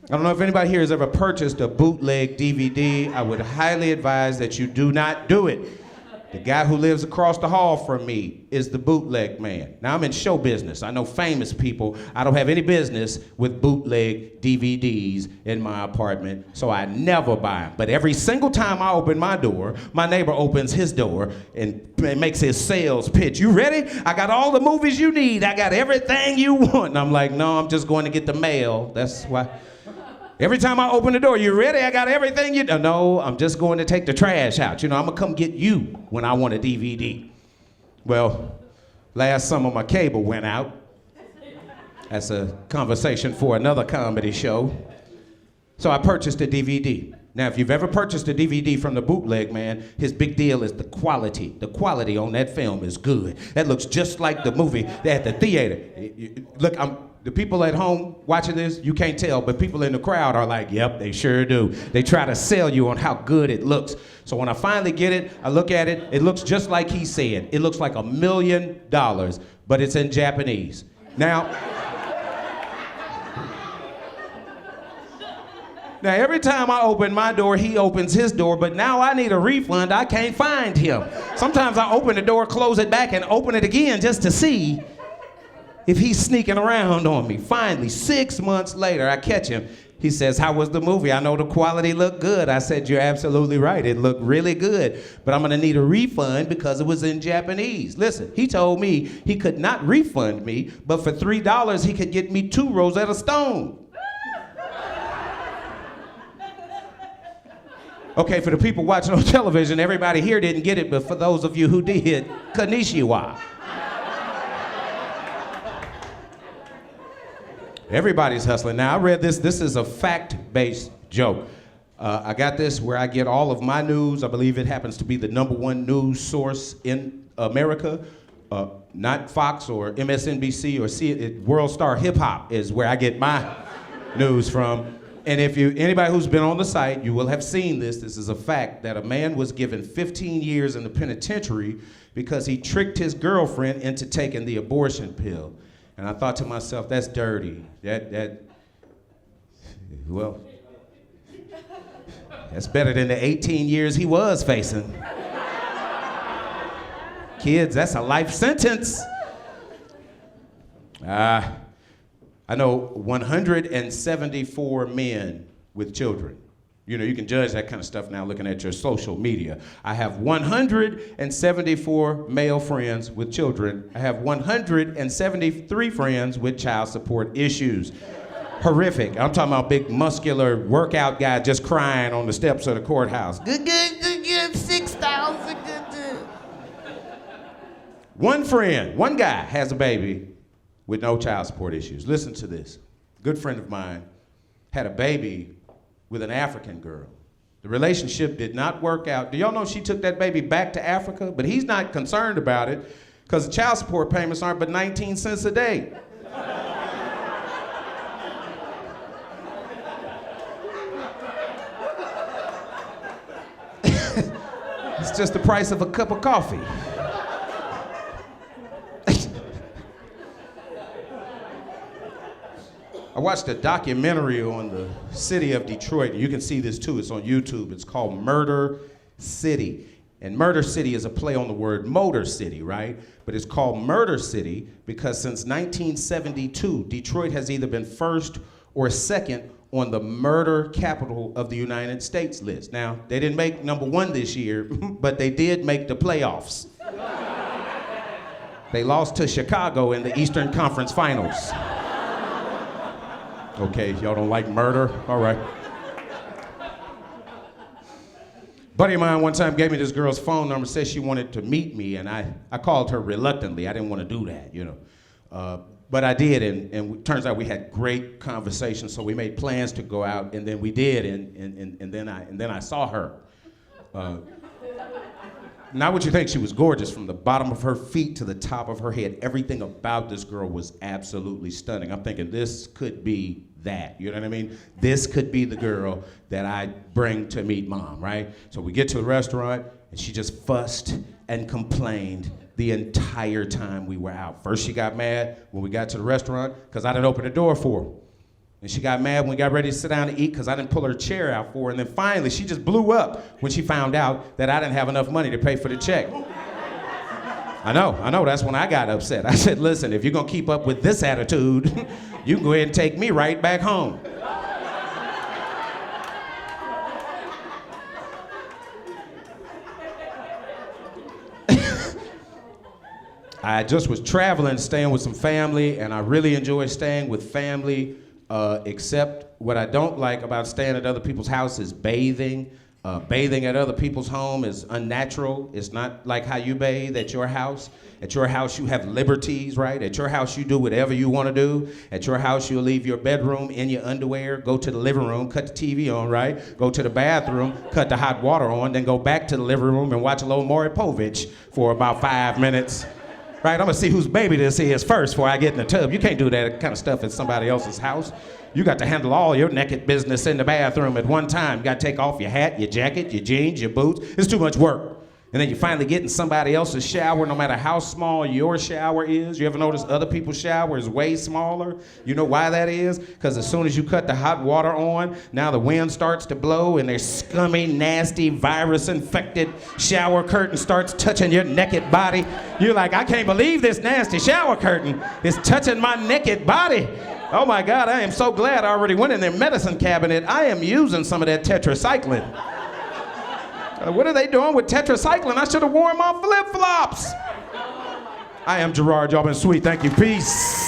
I don't know if anybody here has ever purchased a bootleg DVD. I would highly advise that you do not do it. The guy who lives across the hall from me is the bootleg man. Now, I'm in show business. I know famous people. I don't have any business with bootleg DVDs in my apartment, so I never buy them. But every single time I open my door, my neighbor opens his door and makes his sales pitch. You ready? I got all the movies you need. I got everything you want. And I'm like, no, I'm just going to get the mail. That's why. Every time I open the door, you ready? I got everything you... No, I'm just going to take the trash out. You know, I'm going to come get you when I want a DVD. Well, last summer my cable went out. That's a conversation for another comedy show. So I purchased a DVD. Now, if you've ever purchased a DVD from the bootleg man, his big deal is the quality. The quality on that film is good. That looks just like the movie at the theater. Look, the people at home watching this, you can't tell, but people in the crowd are like, yep, they sure do. They try to sell you on how good it looks. So when I finally get it, I look at it, it looks just like he said. It looks like $1 million, but it's in Japanese. Now every time I open my door, he opens his door, but now I need a refund. I can't find him. Sometimes I open the door, close it back, and open it again just to see if he's sneaking around on me. Finally, 6 months later, I catch him. He says, how was the movie? I know the quality looked good. I said, you're absolutely right. It looked really good, but I'm gonna need a refund because it was in Japanese. Listen, he told me he could not refund me, but for $3, he could get me 2 Rosetta Stone. Okay, for the people watching on television, everybody here didn't get it, but for those of you who did, konnichiwa. Everybody's hustling. Now, I read this. This is a fact-based joke. I got this where I get all of my news. I believe it happens to be the #1 news source in America. Not Fox or MSNBC or World Star Hip Hop is where I get my news from. And if anybody who's been on the site, you will have seen this. This is a fact that a man was given 15 years in the penitentiary because he tricked his girlfriend into taking the abortion pill. And I thought to myself, that's dirty. Well, that's better than the 18 years he was facing. Kids, that's a life sentence. I know 174 men with children. You know, you can judge that kind of stuff now looking at your social media. I have 174 male friends with children. I have 173 friends with child support issues. Horrific. I'm talking about big muscular workout guy just crying on the steps of the courthouse. Good, 6,000. One guy has a baby with no child support issues. Listen to this. A good friend of mine had a baby with an African girl. The relationship did not work out. Do y'all know she took that baby back to Africa? But he's not concerned about it because the child support payments aren't but 19 cents a day. It's just the price of a cup of coffee. I watched a documentary on the city of Detroit, and you can see this too, it's on YouTube. It's called Murder City. And Murder City is a play on the word Motor City, right? But it's called Murder City because since 1972, Detroit has either been first or second on the murder capital of the United States list. Now, they didn't make #1 this year, but they did make the playoffs. They lost to Chicago in the Eastern Conference Finals. Okay, y'all don't like murder? All right. Buddy of mine one time gave me this girl's phone number, said she wanted to meet me, and I called her reluctantly. I didn't want to do that, you know. But I did, and it turns out we had great conversations, so we made plans to go out, and then we did, and then I saw her. Not what you think, she was gorgeous from the bottom of her feet to the top of her head. Everything about this girl was absolutely stunning. I'm thinking this could be that, you know what I mean? This could be the girl that I bring to meet mom, right? So we get to the restaurant, and she just fussed and complained the entire time we were out. First she got mad when we got to the restaurant because I didn't open the door for her. And she got mad when we got ready to sit down to eat because I didn't pull her chair out for her. And then finally, she just blew up when she found out that I didn't have enough money to pay for the check. I know, that's when I got upset. I said, listen, if you're gonna keep up with this attitude, you can go ahead and take me right back home. I just was traveling, staying with some family, and I really enjoy staying with family, except what I don't like about staying at other people's house is bathing. Bathing at other people's home is unnatural. It's not like how you bathe at your house. At your house, you have liberties, right? At your house, you do whatever you want to do. At your house, you'll leave your bedroom in your underwear, go to the living room, cut the TV on, right? Go to the bathroom, cut the hot water on, then go back to the living room and watch a little Maury Povich for about 5 minutes. Right, I'm gonna see whose baby this is first before I get in the tub. You can't do that kind of stuff at somebody else's house. You got to handle all your naked business in the bathroom at one time. You got to take off your hat, your jacket, your jeans, your boots. It's too much work. And then you finally get in somebody else's shower, no matter how small your shower is. You ever notice other people's shower is way smaller? You know why that is? Because as soon as you cut the hot water on, now the wind starts to blow and their scummy, nasty, virus-infected shower curtain starts touching your naked body. You're like, I can't believe this nasty shower curtain is touching my naked body. Oh my God, I am so glad I already went in their medicine cabinet. I am using some of that tetracycline. What are they doing with tetracycline? I should have worn my flip-flops. I am Gerard. Y'all been sweet. Thank you. Peace.